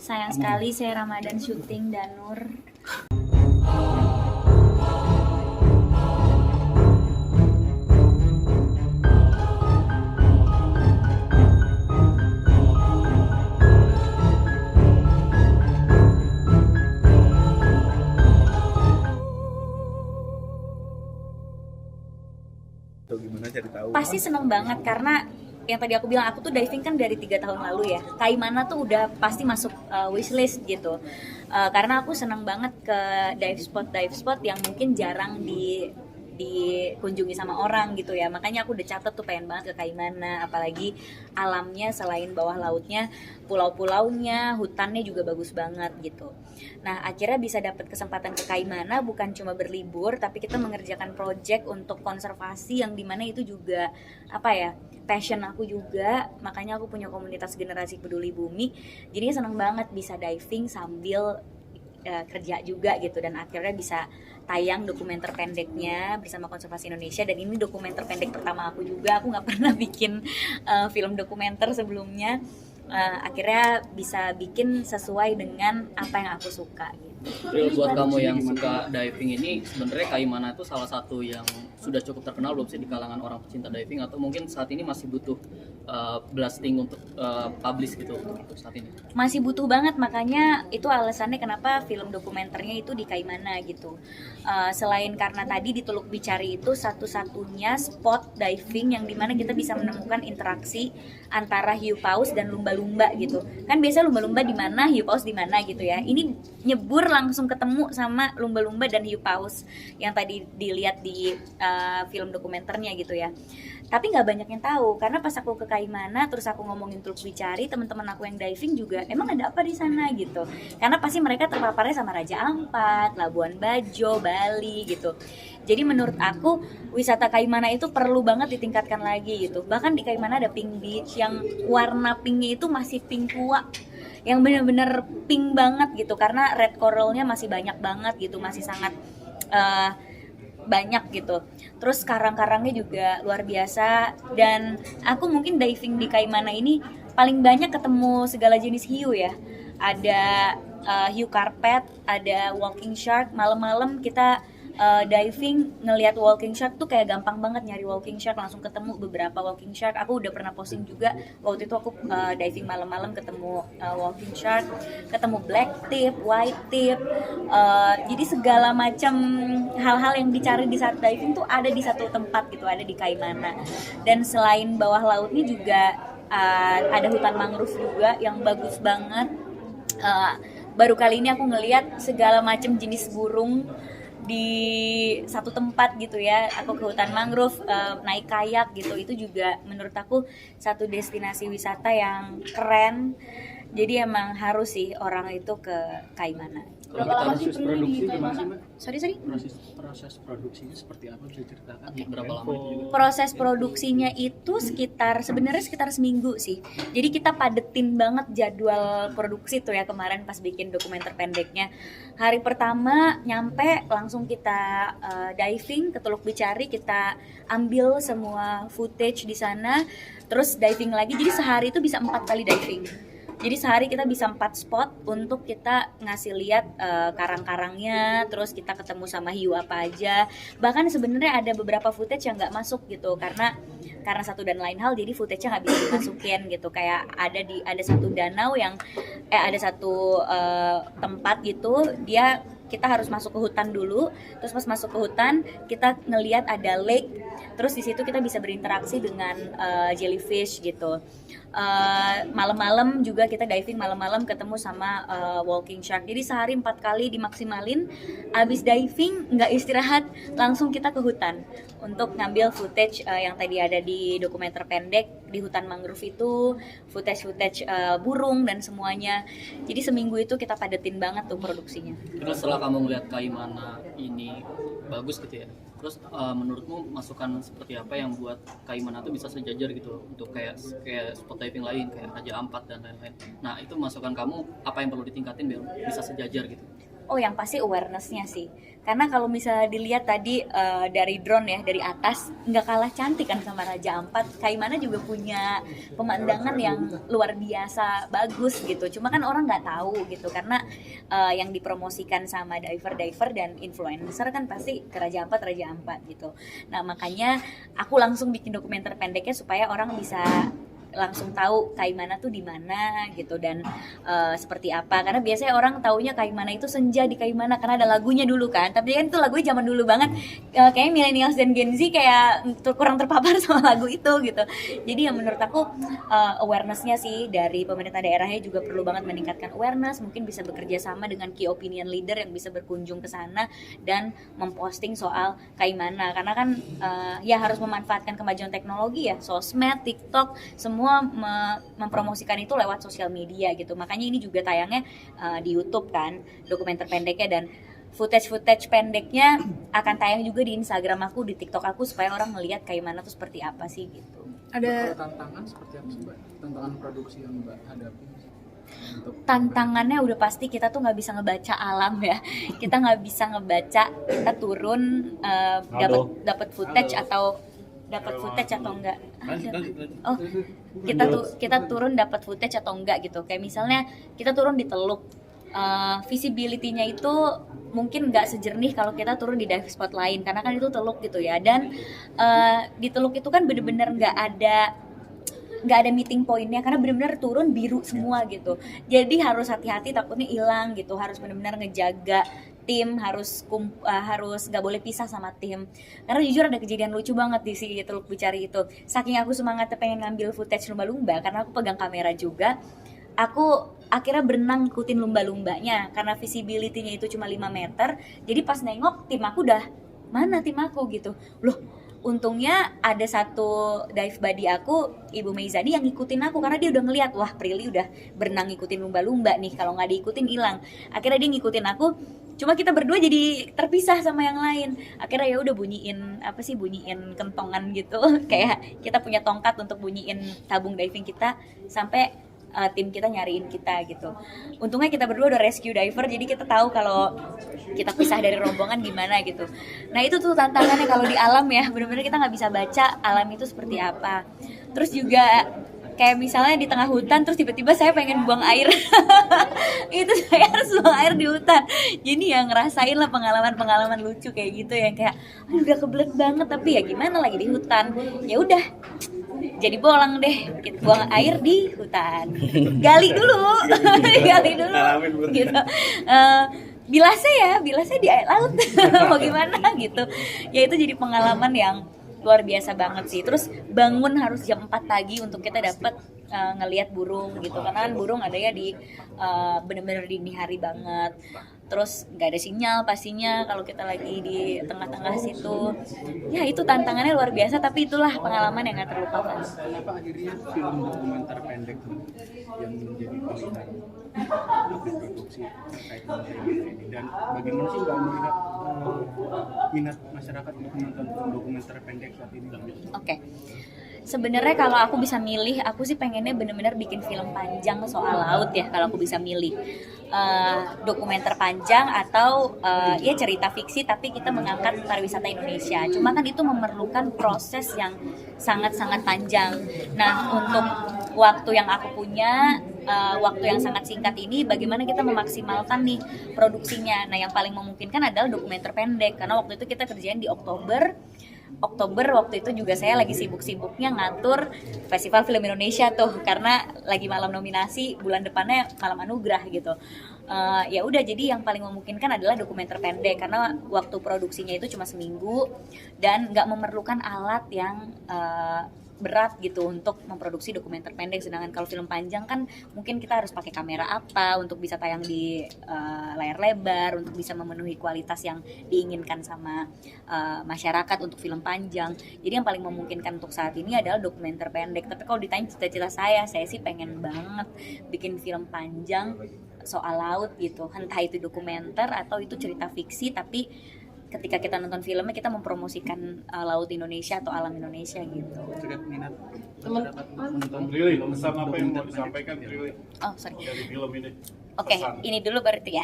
Sayang sekali saya Ramadan syuting Danur. Atau gimana cari tahu? Pasti seneng banget karena yang tadi aku bilang, aku tuh diving kan dari 3 tahun lalu ya. Kaimana tuh udah pasti masuk wishlist gitu. Karena aku seneng banget ke dive spot yang mungkin jarang dikunjungi sama orang gitu ya. Makanya aku udah catet tuh pengen banget ke Kaimana, apalagi alamnya selain bawah lautnya, pulau-pulaunya, hutannya juga bagus banget gitu. Nah, akhirnya bisa dapat kesempatan ke Kaimana bukan cuma berlibur, tapi kita mengerjakan project untuk konservasi yang dimana itu juga apa ya, passion aku juga. Makanya aku punya komunitas generasi peduli bumi. Jadi seneng banget bisa diving sambil kerja juga gitu, dan akhirnya bisa tayang dokumenter pendeknya bersama Konservasi Indonesia. Dan ini dokumenter pendek pertama aku juga, aku nggak pernah bikin film dokumenter sebelumnya. Akhirnya bisa bikin sesuai dengan apa yang aku suka gitu. Buat kamu yang suka diving ini, sebenarnya Kaimana itu salah satu yang sudah cukup terkenal belum sih di kalangan orang pecinta diving, atau mungkin saat ini masih butuh blasting untuk publish gitu untuk saat ini? Masih butuh banget, makanya itu alasannya kenapa film dokumenternya itu di Kaimana gitu. Selain karena tadi di Teluk Bicari itu satu-satunya spot diving yang dimana kita bisa menemukan interaksi antara hiu paus dan lumba-lumba gitu. Kan biasa lumba-lumba di mana, hiu paus di mana gitu ya. Ini nyebur langsung ketemu sama lumba-lumba dan hiu paus yang tadi dilihat di film dokumenternya gitu ya. Tapi nggak banyak yang tahu, karena pas aku ke Kaimana terus aku ngomongin Teluk Bicari, teman-teman aku yang diving juga emang ada apa di sana gitu. Karena pasti mereka terpaparnya sama Raja Ampat, Labuan Bajo, Bali gitu. Jadi menurut aku wisata Kaimana itu perlu banget ditingkatkan lagi gitu. Bahkan di Kaimana ada pink beach yang warna pinknya itu masih pink tua, yang benar-benar pink banget gitu, karena red coralnya masih banyak banget gitu, masih sangat banyak gitu. Terus karang-karangnya juga luar biasa, dan aku mungkin diving di Kaimana ini paling banyak ketemu segala jenis hiu ya. Ada hiu karpet, ada walking shark. Malam-malam kita diving ngelihat walking shark tuh kayak gampang banget nyari walking shark, langsung ketemu beberapa walking shark. Aku udah pernah posting juga waktu itu aku diving malam-malam ketemu walking shark, ketemu black tip, white tip. Jadi segala macam hal-hal yang dicari di saat diving tuh ada di satu tempat gitu, ada di Kaimana. Dan selain bawah lautnya juga ada hutan mangrove juga yang bagus banget. Baru kali ini aku ngelihat segala macam jenis burung di satu tempat gitu ya. Aku ke hutan mangrove, naik kayak gitu, itu juga menurut aku satu destinasi wisata yang keren. Jadi emang harus sih orang itu ke Kaimana. Berapa lama sih produksi gimana sih, Mbak? Sorry? Proses produksinya seperti apa, bisa ceritakan? Berapa lama itu juga? Proses produksinya itu sebenarnya sekitar seminggu sih. Jadi kita padetin banget jadwal produksi tuh ya kemarin pas bikin dokumenter pendeknya. Hari pertama nyampe langsung kita diving ke Teluk Bicari, kita ambil semua footage di sana, terus diving lagi. Jadi sehari itu bisa 4 kali diving. Jadi sehari kita bisa 4 spot untuk kita ngasih lihat karang-karangnya, terus kita ketemu sama hiu apa aja. Bahkan sebenarnya ada beberapa footage yang nggak masuk gitu, karena satu dan lain hal, jadi footage-nya nggak bisa dimasukin gitu. Kayak ada satu danau yang ada satu tempat gitu, kita harus masuk ke hutan dulu. Terus pas masuk ke hutan kita ngelihat ada lake, terus di situ kita bisa berinteraksi dengan jellyfish gitu. Malam-malam juga kita diving, malam-malam ketemu sama walking shark. Jadi sehari 4 kali dimaksimalin. Abis diving nggak istirahat, langsung kita ke hutan untuk ngambil footage yang tadi ada di dokumenter pendek di hutan mangrove itu, footage burung dan semuanya. Jadi seminggu itu kita padetin banget tuh produksinya. Terus setelah kamu ngeliat Kaimana ini bagus gitu ya, terus menurutmu masukan seperti apa yang buat Kaimana tuh bisa sejajar gitu untuk kayak spot diving lain kayak Raja Ampat dan lain-lain? Nah, itu masukan kamu apa yang perlu ditingkatin biar bisa sejajar gitu? Oh, yang pasti awareness-nya sih. Karena kalau misalnya dilihat tadi dari drone ya, dari atas nggak kalah cantik kan sama Raja Ampat. Kaimana juga punya pemandangan yang luar biasa bagus gitu. Cuma kan orang nggak tahu gitu karena yang dipromosikan sama diver dan influencer kan pasti ke Raja Ampat gitu. Nah, makanya aku langsung bikin dokumenter pendeknya supaya orang bisa langsung tahu Kaimana tuh di mana gitu dan seperti apa, karena biasanya orang taunya Kaimana itu senja di Kaimana karena ada lagunya dulu kan, tapi kan itu lagunya zaman dulu banget. Kayaknya millennials dan Gen Z kayak kurang terpapar sama lagu itu gitu. Jadi yang menurut aku awareness-nya sih dari pemerintah daerahnya juga perlu banget meningkatkan awareness, mungkin bisa bekerja sama dengan key opinion leader yang bisa berkunjung ke sana dan memposting soal Kaimana, karena kan ya harus memanfaatkan kemajuan teknologi ya, sosmed, TikTok, semua mempromosikan itu lewat sosial media gitu. Makanya ini juga tayangnya di YouTube kan, dokumenter pendeknya, dan footage pendeknya akan tayang juga di Instagram aku, di TikTok aku, supaya orang ngelihat Kaimana tuh seperti apa sih gitu. Ada tantangan seperti apa sih Mbak? Tantangan produksi yang Mbak hadapi? Tantangannya udah pasti kita tuh nggak bisa ngebaca alam ya, kita nggak bisa ngebaca, kita turun dapat footage atau enggak. Oh, kita turun dapat footage atau enggak gitu. Kayak misalnya kita turun di Teluk, visibility-nya itu mungkin nggak sejernih kalau kita turun di dive spot lain, karena kan itu Teluk gitu ya. Dan di Teluk itu kan bener-bener nggak ada meeting pointnya, karena benar-benar turun biru semua gitu. Jadi harus hati-hati, takutnya hilang gitu. Harus benar-benar ngejaga tim, harus nggak boleh pisah sama tim. Karena jujur ada kejadian lucu banget di si Teluk Bicari itu. Saking aku semangatnya pengen ngambil footage lumba-lumba, karena aku pegang kamera juga, aku akhirnya berenang ngikutin lumba-lumbanya karena visibility-nya itu cuma 5 meter. Jadi pas nengok tim aku udah, mana tim aku gitu. Loh, untungnya ada satu dive buddy aku, Ibu Meizani, yang ngikutin aku karena dia udah ngeliat, wah Prilly udah berenang ngikutin lumba-lumba nih, kalau nggak diikutin hilang. Akhirnya dia ngikutin aku, cuma kita berdua jadi terpisah sama yang lain. Akhirnya ya udah bunyiin kentongan gitu, kayak kita punya tongkat untuk bunyiin tabung diving kita sampai tim kita nyariin kita gitu. Untungnya kita berdua udah rescue diver, jadi kita tahu kalau kita pisah dari rombongan gimana gitu. Nah itu tuh tantangannya kalau di alam ya, benar-benar kita nggak bisa baca alam itu seperti apa. Terus juga kayak misalnya di tengah hutan terus tiba-tiba saya pengen buang air itu saya harus buang air di hutan. Jadi ya ngerasain lah pengalaman lucu kayak gitu, yang kayak udah kebelet banget tapi ya gimana lagi di hutan, ya udah jadi bolang deh, kita buang air di hutan, gali dulu gitu. Bilasnya di air laut mau gimana gitu ya. Itu jadi pengalaman yang luar biasa banget sih. Terus bangun harus jam 4 pagi untuk kita dapat ngelihat burung gitu, karena kan burung ada ya di bener-bener dini hari banget. Terus nggak ada sinyal pastinya kalau kita lagi di tengah-tengah situ. Ya itu tantangannya luar biasa, tapi itulah pengalaman yang nggak terlupakan. Kenapa akhirnya film dokumenter pendek yang menjadi pilihan produksi terkait dengan ini, dan bagaimana sih Mbak melihat minat masyarakat untuk menonton dokumenter pendek saat ini? Oke. Sebenarnya kalau aku bisa milih, aku sih pengennya bener-bener bikin film panjang soal laut ya. Kalau aku bisa milih dokumenter panjang atau ya cerita fiksi tapi kita mengangkat pariwisata Indonesia. Cuma kan itu memerlukan proses yang sangat-sangat panjang. Nah untuk waktu yang aku punya, waktu yang sangat singkat ini, bagaimana kita memaksimalkan nih produksinya. Nah yang paling memungkinkan adalah dokumenter pendek, karena waktu itu kita kerjain di Oktober waktu itu juga saya lagi sibuk-sibuknya ngatur Festival Film Indonesia tuh, karena lagi malam nominasi, bulan depannya malam anugerah gitu. Ya udah, jadi yang paling memungkinkan adalah dokumenter pendek karena waktu produksinya itu cuma seminggu dan nggak memerlukan alat yang berat gitu untuk memproduksi dokumenter pendek. Sedangkan kalau film panjang kan mungkin kita harus pakai kamera apa untuk bisa tayang di layar lebar, untuk bisa memenuhi kualitas yang diinginkan sama masyarakat untuk film panjang. Jadi yang paling memungkinkan untuk saat ini adalah dokumenter pendek. Tapi kalau ditanya cita-cita saya sih pengen banget bikin film panjang soal laut gitu, entah itu dokumenter atau itu cerita fiksi, tapi ketika kita nonton filmnya kita mempromosikan laut Indonesia atau alam Indonesia gitu. Terkait minat Teman masyarakat menonton Prilly, pesan apa yang mau disampaikan Prilly Oh sorry. dari film ini? Oke, ini dulu berarti ya.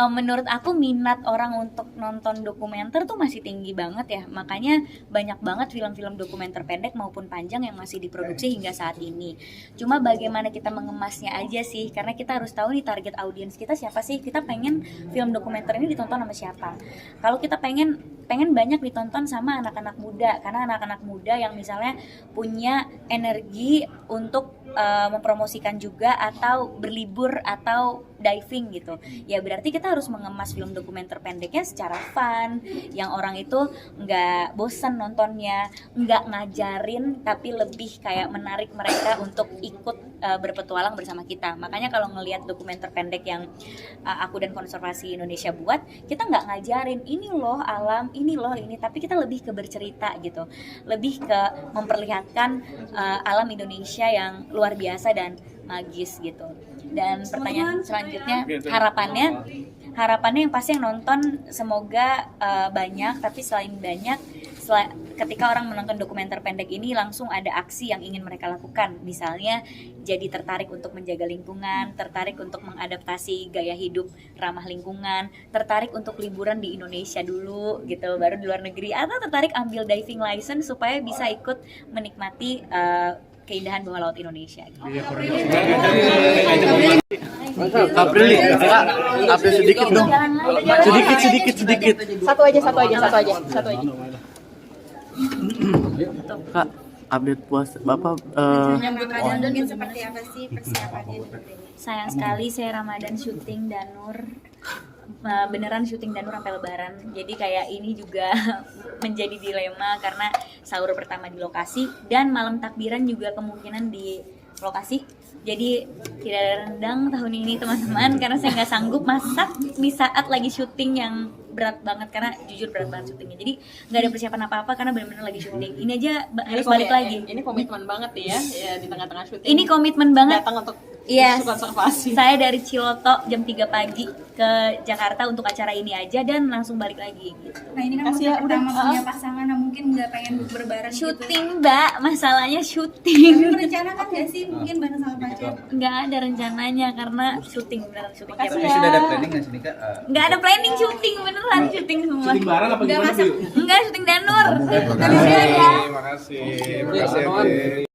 Menurut aku minat orang untuk nonton dokumenter tuh masih tinggi banget ya. Makanya banyak banget film-film dokumenter pendek maupun panjang yang masih diproduksi hingga saat ini. Cuma bagaimana kita mengemasnya aja sih, karena kita harus tahu nih target audiens kita siapa sih. Kita pengen film dokumenter ini ditonton sama siapa. Kalau kita pengen banyak ditonton sama anak-anak muda, karena anak-anak muda yang misalnya punya energi untuk mempromosikan juga atau berlibur atau diving gitu. Ya berarti kita harus mengemas film dokumenter pendeknya secara fun, yang orang itu nggak bosan nontonnya, nggak ngajarin, tapi lebih kayak menarik mereka untuk ikut berpetualang bersama kita. Makanya kalau ngelihat dokumenter pendek yang aku dan Konservasi Indonesia buat, kita nggak ngajarin ini loh alam, ini loh ini, tapi kita lebih ke bercerita gitu, lebih ke memperlihatkan alam Indonesia yang luar biasa dan magis gitu. Dan pertanyaan selanjutnya, harapannya yang pasti yang nonton semoga banyak, tapi selain banyak, ketika orang menonton dokumenter pendek ini langsung ada aksi yang ingin mereka lakukan. Misalnya jadi tertarik untuk menjaga lingkungan, tertarik untuk mengadaptasi gaya hidup ramah lingkungan, tertarik untuk liburan di Indonesia dulu gitu, baru di luar negeri, atau tertarik ambil diving license supaya bisa ikut menikmati keindahan bawah laut Indonesia gitu. April, update sedikit dong. Sedikit. Satu aja. Kak, update puas Bapak Menyambut Ramadan mungkin seperti apa sih persiapannya? Sayang sekali saya Ramadan syuting Danur. Beneran syuting Danur sampai lebaran. Jadi kayak ini juga menjadi dilema karena sahur pertama di lokasi dan malam takbiran juga kemungkinan di lokasi. Jadi tidak ada rendang tahun ini teman-teman, karena saya nggak sanggup masak di saat lagi syuting yang berat banget, karena jujur berat banget syutingnya. Jadi nggak ada persiapan apa-apa karena benar-benar lagi syuting. Ini aja harus balik lagi. Ini komitmen banget nih ya di tengah-tengah syuting. Ini komitmen banget. Datang untuk Yes. konservasi. Saya dari Ciloto jam 3 pagi ke Jakarta untuk acara ini aja dan langsung balik lagi gitu. Nah ini kan Kasih ya, pertama udah. punya pasangan, nah mungkin nggak pengen berbareng Syuting gitu. Mbak, masalahnya syuting. Tapi merencanakan nggak sih mungkin bareng sama pacar? Nggak ada rencananya karena syuting beneran syuting. Makasih Tapi ya. sudah ada planning nggak sih nih Kak? Nggak ada planning syuting beneran syuting semua. Syuting bareng apa Nggak gimana, masak. Bu? Enggak syuting Danur. Makasih. Tapi saya ada. Makasih.